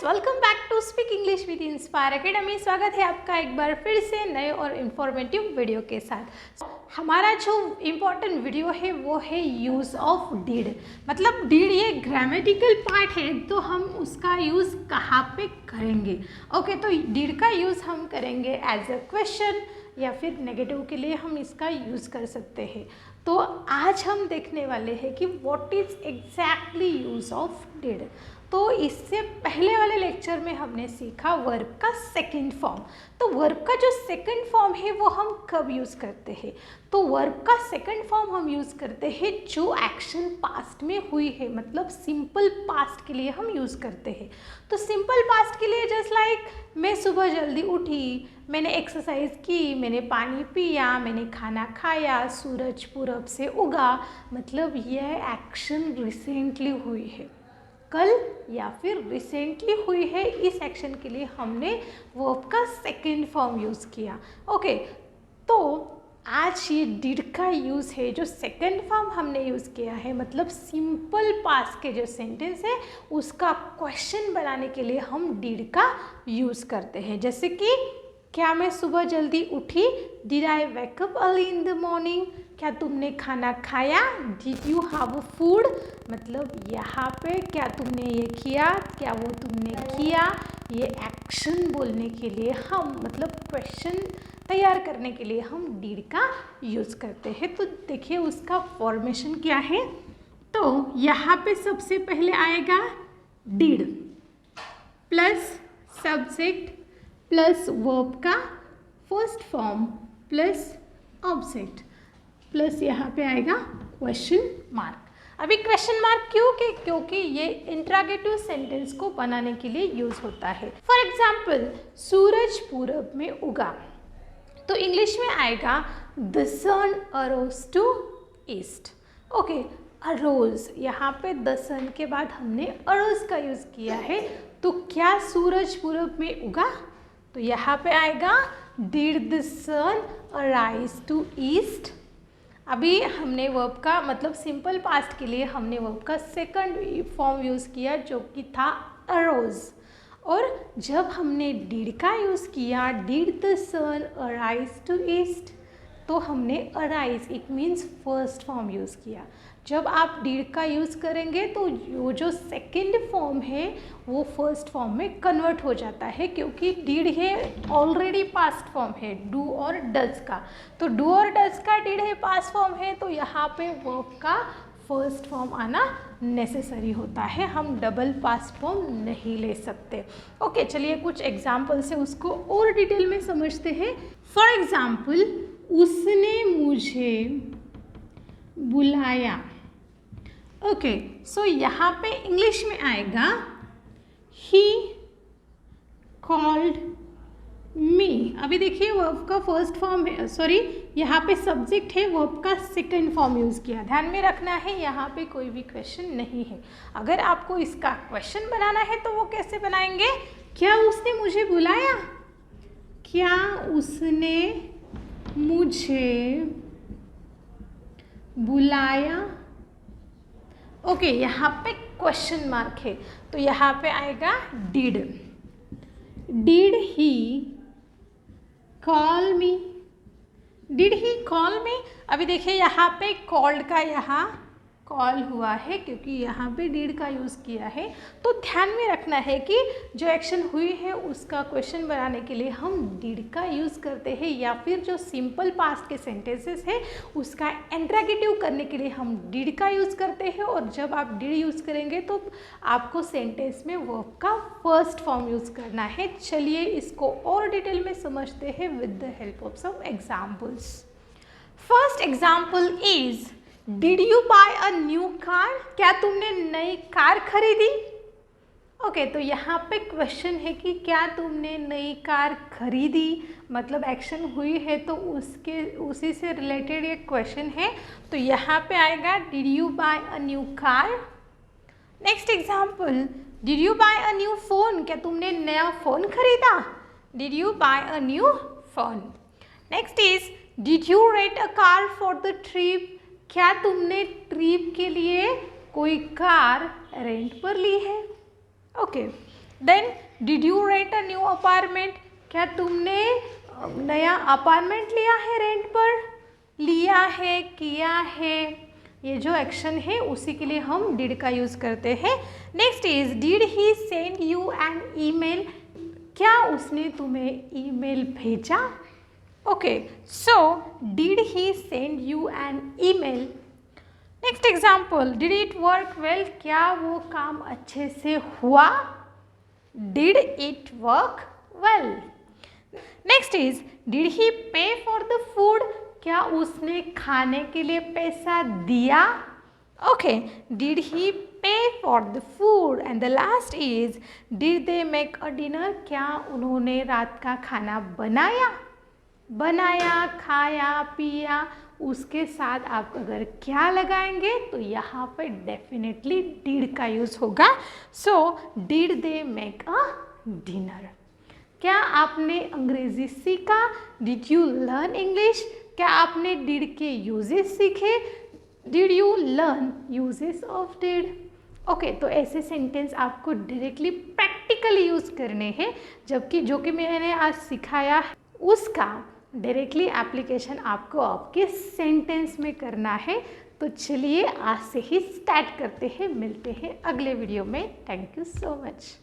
Welcome back to speak English with Inspire Academy. स्वागत है आपका एक बार फिर से नए और इन्फॉर्मेटिव वीडियो के साथ। हमारा जो इम्पोर्टेंट वीडियो है वो है यूज़ ऑफ डिड। मतलब डिड ये ग्रामेटिकल पार्ट है, तो हम उसका यूज़ कहाँ पे करेंगे। ओके, तो डिड का यूज़ हम करेंगे एज अ क्वेश्चन या फिर नेगेटिव के लिए हम इसका यूज़ कर सकते हैं। तो आज हम देखने वाले हैं कि what is exactly use of did. तो इससे पहले वाले लेक्चर में हमने सीखा वर्ब का सेकंड फॉर्म। तो वर्ब का जो सेकंड फॉर्म है वो हम कब यूज़ करते हैं। तो वर्ब का सेकंड फॉर्म हम यूज़ करते हैं जो एक्शन पास्ट में हुई है, मतलब सिंपल पास्ट के लिए हम यूज़ करते हैं। तो सिंपल पास्ट के लिए जस्ट लाइक मैं सुबह जल्दी उठी, मैंने एक्सरसाइज की, मैंने पानी पिया, मैंने खाना खाया, सूरज पूरब से उगा, मतलब यह एक्शन रिसेंटली हुई है, कल या फिर रिसेंटली हुई है। इस एक्शन के लिए हमने वर्ब का सेकंड फॉर्म यूज़ किया। ओके, तो आज ये डिड का यूज़ है जो सेकंड फॉर्म हमने यूज़ किया है, मतलब सिंपल पास्ट के जो सेंटेंस है उसका क्वेश्चन बनाने के लिए हम डिड का यूज़ करते हैं। जैसे कि क्या मैं सुबह जल्दी उठी, did I wake up early in the morning, क्या तुमने खाना खाया, डिड यू हैव फूड, मतलब यहाँ पे क्या तुमने ये किया, क्या वो तुमने किया। ये एक्शन बोलने के लिए हम, मतलब क्वेश्चन तैयार करने के लिए हम डिड का यूज़ करते हैं। तो देखिए उसका फॉर्मेशन क्या है। तो यहाँ पे सबसे पहले आएगा did plus subject plus verb का first form plus object plus यहाँ पे आएगा क्वेश्चन मार्क। अभी क्वेश्चन मार्क क्योंकि ये इंट्रोगेटिव सेंटेंस को बनाने के लिए यूज होता है। फॉर एग्जाम्पल सूरज पूरब में उगा, तो इंग्लिश में आएगा the sun arose to east. Okay, arose, यहाँ पे द सन के बाद हमने अरोज का यूज किया है। तो क्या सूरज पूरब में उगा, तो यहाँ पे आएगा did the sun arise to east. अभी हमने वर्ब का, मतलब सिंपल पास्ट के लिए हमने वर्ब का सेकंड फॉर्म यूज़ किया जो कि था अरोज। और जब हमने डिड का यूज़ किया, did the sun arise to east, तो हमने arise, it means first form use किया। जब आप डिड का यूज़ करेंगे तो वो जो सेकंड फॉर्म है वो फर्स्ट फॉर्म में कन्वर्ट हो जाता है, क्योंकि डिड है ऑलरेडी पास्ट फॉर्म है डू और डज का। तो डू और डज का डिड है पास्ट फॉर्म है, तो यहाँ पे वर्ब का फर्स्ट फॉर्म आना नेसेसरी होता है, हम डबल पास्ट फॉर्म नहीं ले सकते। ओके, चलिए कुछ एग्जाम्पल से उसको और डिटेल में समझते हैं। फॉर एग्जाम्पल, उसने मुझे बुलाया। ओके, सो यहाँ पे इंग्लिश में आएगा ही कॉल्ड मी। अभी देखिए वर्ब का फर्स्ट फॉर्म है, सॉरी यहाँ पे सब्जेक्ट है, वर्ब का सेकंड फॉर्म यूज़ किया। ध्यान में रखना है यहाँ पे कोई भी क्वेश्चन नहीं है। अगर आपको इसका क्वेश्चन बनाना है तो वो कैसे बनाएंगे, क्या उसने मुझे बुलाया, क्या उसने मुझे बुलाया। ओके, यहाँ पे क्वेश्चन मार्क है, तो यहाँ पे आएगा did he call me, did he call मी। अभी देखिए यहाँ पे कॉल्ड का यहाँ कॉल हुआ है क्योंकि यहाँ पे डिड का यूज़ किया है। तो ध्यान में रखना है कि जो एक्शन हुई है उसका क्वेश्चन बनाने के लिए हम डिड का यूज़ करते हैं, या फिर जो सिंपल पास्ट के सेंटेंसेस है उसका इंट्रोगेटिव करने के लिए हम डिड का यूज़ करते हैं। और जब आप डिड यूज़ करेंगे तो आपको सेंटेंस में वर्ब का फर्स्ट फॉर्म यूज़ करना है। चलिए इसको और डिटेल में समझते हैं with the help of some examples. First example is did you buy a new car, क्या तुमने नई कार खरीदी। ओके, तो यहाँ पे क्वेश्चन है कि क्या तुमने नई कार खरीदी, मतलब एक्शन हुई है तो उसी से रिलेटेड एक क्वेश्चन है। तो यहाँ पे आएगा did you buy a new car. Next example, did you buy a new phone, क्या तुमने नया फ़ोन खरीदा, did you buy a new phone. Next is did you rent a car for the trip, क्या तुमने trip के लिए कोई car rent पर ली है। Okay, then did you rent a new apartment, क्या तुमने नया अपार्टमेंट लिया है रेंट पर, लिया है, किया है, ये जो एक्शन है उसी के लिए हम डिड का यूज़ करते हैं। Next is did he send you an email, क्या उसने तुम्हें ईमेल भेजा। Okay, so did he send you an email. Next example, did it work well, क्या वो काम अच्छे से हुआ, did it work well. Next is did he pay for the food, क्या उसने खाने के लिए पैसा दिया। Okay, did he pay for the food. And the last is did they make a dinner, क्या उन्होंने रात का खाना बनाया, बनाया, खाया, पिया। उसके साथ आप अगर क्या लगाएंगे तो यहाँ पर डेफिनेटली डिड का यूज़ होगा। So did they make a dinner. क्या आपने अंग्रेजी सीखा, डिड यू लर्न इंग्लिश, क्या आपने डिड के यूजेस सीखे, did you learn uses of did. Okay, तो ऐसे सेंटेंस आपको डायरेक्टली प्रैक्टिकली यूज़ करने हैं, जबकि जो कि मैंने आज सिखाया है उसका डायरेक्टली एप्लीकेशन आपको आपके सेंटेंस में करना है। तो चलिए आज से ही स्टार्ट करते हैं, मिलते हैं अगले वीडियो में। Thank you so much.